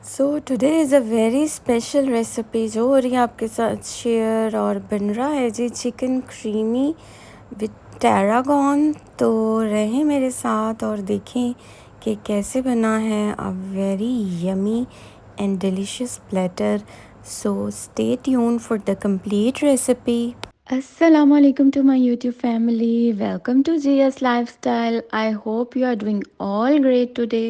So today is a very special recipe जो हो रही है आपके साथ शेयर और बन रहा है जी चिकन क्रीमी विथ टैरागॉन। तो रहें मेरे साथ और देखें कि कैसे बना है a very yummy and delicious platter. So stay tune for the complete recipe. Assalamu alaikum to my YouTube family. Welcome to GS Lifestyle. I hope you are doing all great today.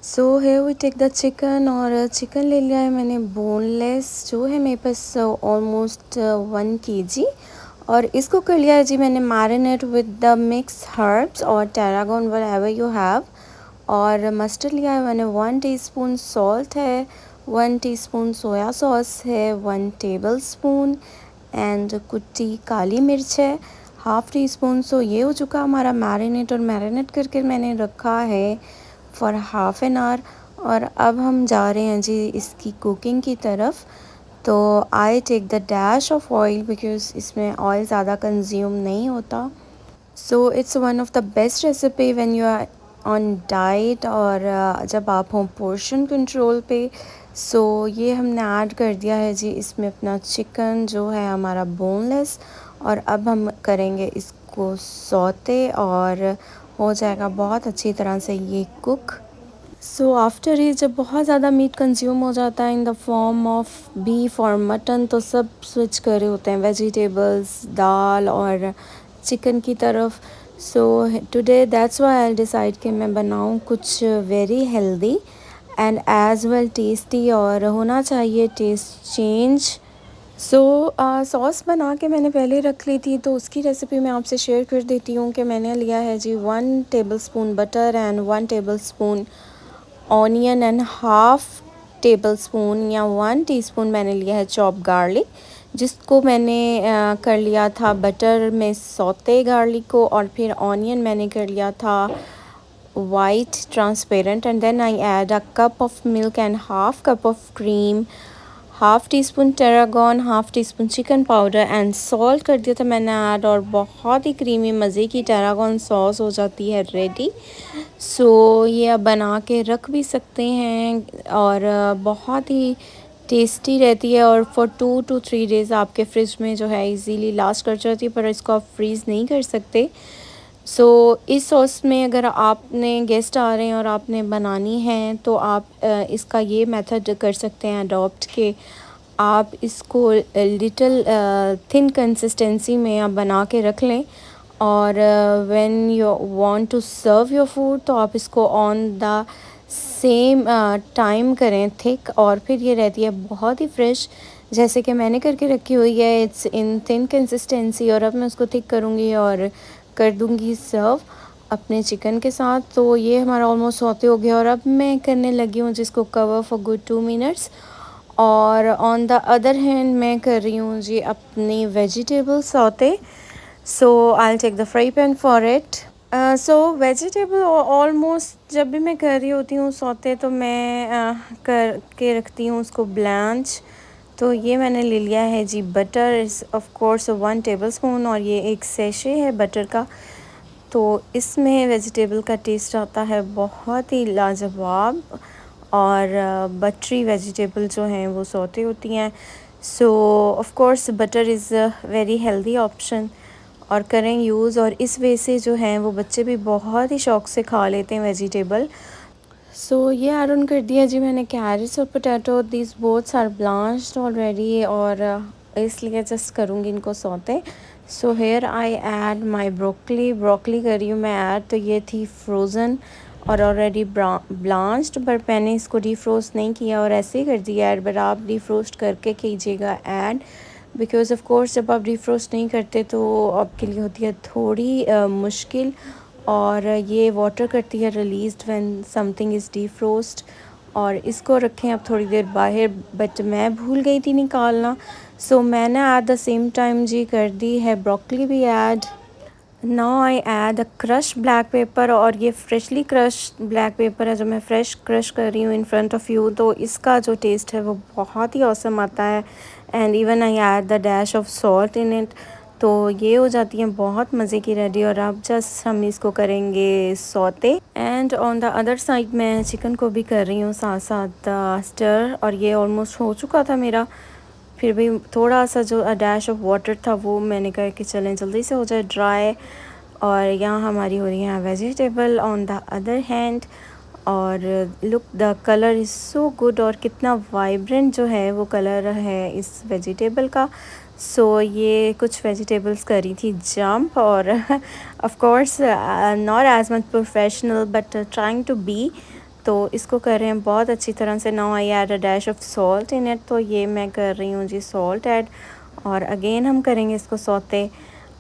सो है we take the chicken और chicken ले लिया है मैंने boneless जो है मेरे पास almost 1 kg। और इसको कर लिया है जी मैंने marinate with the mix herbs और टैरागॉन वर एवर यू हैव। और मस्टर्ड लिया है मैंने 1 टीस्पून, सॉल्ट है 1 टीस्पून, सोया सॉस है 1 टेबल स्पून एंड कुटी काली मिर्च है 1/2 टीस्पून। सो ये हो चुका हमारा मैरिनेट और मैरिनेट करके मैंने रखा है फॉर हाफ एन आवर। और अब हम जा रहे हैं जी इसकी कुकिंग की तरफ। तो I take the dash of oil because इसमें ऑयल ज़्यादा कंज्यूम नहीं होता। So it's one of the best recipe when you are on diet और जब आप हों पोर्शन कंट्रोल पे। सो ये हमने ऐड कर दिया है जी इसमें अपना चिकन जो है हमारा बोनलेस। और अब हम करेंगे इसको सौते और हो जाएगा बहुत अच्छी तरह से ये कुक। सो आफ्टर ये जब बहुत ज़्यादा मीट कंज्यूम हो जाता है in the form of beef और मटन तो सब स्विच कर रहे होते हैं वेजिटेबल्स दाल और चिकन की तरफ। So today that's why I decide कि मैं बनाऊँ कुछ very healthy and as well tasty और होना चाहिए टेस्ट चेंज। सो सॉस बना के मैंने पहले रख ली थी तो उसकी रेसिपी मैं आपसे शेयर कर देती हूँ कि मैंने लिया है जी 1 tablespoon butter and 1 tablespoon onion and half tablespoon या 1 टीस्पून मैंने लिया है चॉप गार्लिक जिसको मैंने कर लिया था बटर में सौते गार्लिक को। और फिर ऑनियन मैंने कर लिया था white transparent and then I add a cup of milk and half cup of cream, 1/2 teaspoon tarragon, 1/2 teaspoon chicken powder and salt कर दिया था मैंने ऐड। और बहुत ही क्रीमी मज़े की टैरागॉन सॉस हो जाती है रेडी। सो ये आप बना के रख भी सकते हैं और बहुत ही टेस्टी रहती है और फॉर 2 to 3 डेज़ आपके फ्रिज में जो है इजीली लास्ट कर जाती है। पर इसको आप फ्रीज़ नहीं कर सकते। सो इस सॉस में अगर आपने गेस्ट आ रहे हैं और आपने बनानी है तो आप इसका ये मेथड कर सकते हैं अडॉप्ट के आप इसको लिटिल थिन कंसिस्टेंसी में आप बना के रख लें। और when you want to serve your food तो आप इसको ऑन द सेम टाइम करें थिक और फिर ये रहती है बहुत ही फ्रेश जैसे कि मैंने करके रखी हुई है। इट्स इन थिन कंसिस्टेंसी और अब मैं उसको थिक करूँगी और कर दूँगी सर्व अपने चिकन के साथ। तो ये हमारा ऑलमोस्ट होते हो गया और अब मैं करने लगी हूँ जिसको कवर फॉर गुड 2 मिनट्स। और ऑन द अदर हैंड मैं कर रही हूँ जी अपनी vegetable sauté. So I take the fry pan for it. So vegetable almost जब भी मैं कर रही होती हूँ सौते तो मैं कर के रखती हूँ उसको ब्लांच। तो ये मैंने ले लिया है जी butter is of course 1 tablespoon और ये एक सैशे है बटर का। तो इसमें वेजिटेबल का टेस्ट आता है बहुत ही लाजवाब और बटरी वेजिटेबल जो हैं वो सौते होती हैं। सो of course butter is a very healthy option और करें यूज़। और इस वजह से जो हैं वो बच्चे भी बहुत ही शौक़ से खा लेते हैं वेजिटेबल। सो ये ऐड ऑन कर दिया जी मैंने कैरेट्स और potato this boths are blanched already और इसलिए जस्ट करूँगी इनको saute. So here I add my broccoli कर रही हूँ मैं ऐड। तो ये थी फ्रोज़न और ऑलरेडी ब्लांच्ड पर मैंने इसको डीफ्रोस्ट नहीं किया और ऐसे ही कर दिया ऐड। बट आप डीफ्रोस्ट करके कीजिएगा ऐड बिकॉज़ ऑफ कोर्स जब आप डीफ्रोस्ट नहीं करते तो आपके लिए होती है थोड़ी मुश्किल और ये वाटर करती है रिलीज़्ड व्हेन समथिंग इज़ डीफ्रोस्ट। और इसको रखें अब थोड़ी देर बाहर बट मैं भूल गई थी निकालना। सो मैंने एट द सेम टाइम जी कर दी है ब्रोकली भी add. Now I add a crush black pepper और ये फ्रेशली क्रश ब्लैक पेपर है जो मैं फ़्रेश क्रश कर रही हूँ इन फ्रंट ऑफ़ यू। तो इसका जो टेस्ट है वो बहुत ही ऑसम आता है and even I add the dash of salt in it. तो ये हो जाती है बहुत मज़े की रेडी। और अब जस्ट हम इसको करेंगे sauté. And on the other side मैं चिकन को भी कर रही हूँ साथ साथ स्टर। और ये ऑलमोस्ट हो चुका था मेरा, फिर भी थोड़ा सा जो डैश ऑफ वाटर था वो मैंने कहा कि चलें जल्दी से हो जाए ड्राई। और यहाँ हमारी हो रही है vegetable on the other hand. और look the colour is so good, और कितना वाइब्रेंट जो है वो कलर है इस वेजिटेबल का। सो ये कुछ वेजिटेबल्स करी थी जंप, और of course not as much professional but trying to be. तो इसको कर रहे हैं बहुत अच्छी तरह से। Now I add a dash of salt in it, तो ये मैं कर रही हूँ जी सॉल्ट ऐड। और अगेन हम करेंगे इसको सौते।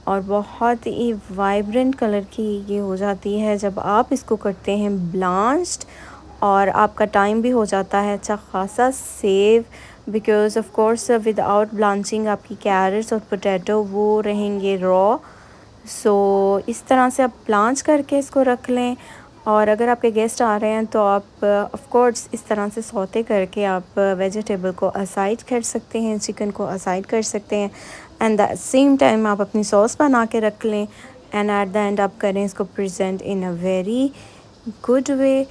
और बहुत ही वाइब्रेंट कलर की ये हो जाती है जब आप इसको करते हैं ब्लांच्ड। और आपका टाइम भी हो जाता है अच्छा खासा save, because of course without blanching आपकी कैरेट्स और पोटैटो वो रहेंगे रॉ। सो इस तरह से आप ब्लांच करके इसको रख लें। और अगर आपके गेस्ट आ रहे हैं तो आप ऑफ कोर्स इस तरह से सौते करके आप वेजिटेबल को असाइड कर सकते हैं, चिकन को असाइड कर सकते हैं। एंड द सेम टाइम आप अपनी सॉस बना के रख लें। एंड एट द एंड आप करें इसको present in a very good way.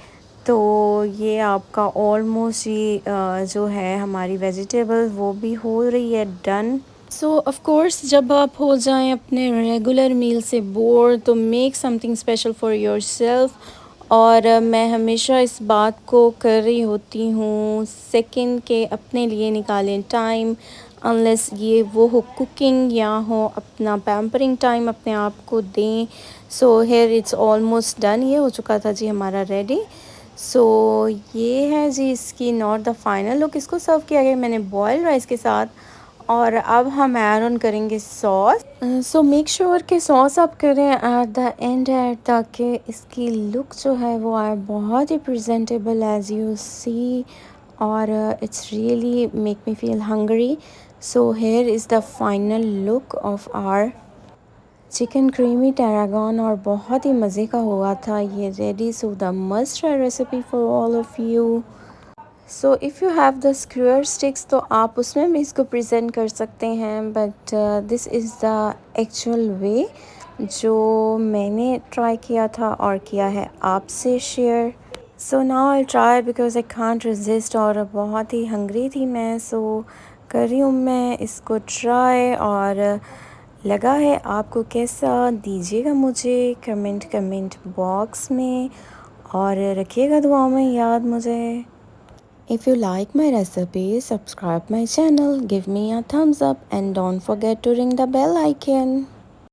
तो ये आपका ऑलमोस्ट ये जो है हमारी वेजिटेबल वो भी हो रही है डन। सो ऑफ कोर्स जब आप हो जाएं अपने रेगुलर मील से बोर, तो make something special for yourself. और मैं हमेशा इस बात को कर रही होती हूँ सेकंड के अपने लिए निकालें टाइम, अनलेस ये वो हो कुकिंग या हो अपना पैम्परिंग टाइम अपने आप को दें। So here it's almost done, ये हो चुका था जी हमारा रेडी। सो ये है जी इसकी नॉट द फाइनल लुक। इसको सर्व किया गया मैंने बॉयल राइस के साथ। और अब हम ऐड ऑन करेंगे सॉस। सो मेक श्योर कि सॉस आप करें एट द एंड ताकि इसकी लुक जो है वो आए बहुत ही प्रेजेंटेबल एज यू सी। और it's really make me feel hungry. So here is the final look of our chicken creamy tarragon. और बहुत ही मज़े का हुआ था ये ready. So the must try recipe for all of you. So if you have the square sticks तो आप उसमें भी इसको प्रेजेंट कर सकते हैं, but this is the actual way जो मैंने ट्राई किया था और किया है आपसे share. So now I try because I can't resist, और बहुत ही हंग्री थी मैं। सो कर रही हूँ मैं इसको ट्राई। और लगा है आपको कैसा, दीजिएगा मुझे कमेंट बॉक्स में। और रखिएगा दुआओं में याद मुझे। If you like my recipe, subscribe my channel, give me a thumbs up and don't forget to ring the bell icon.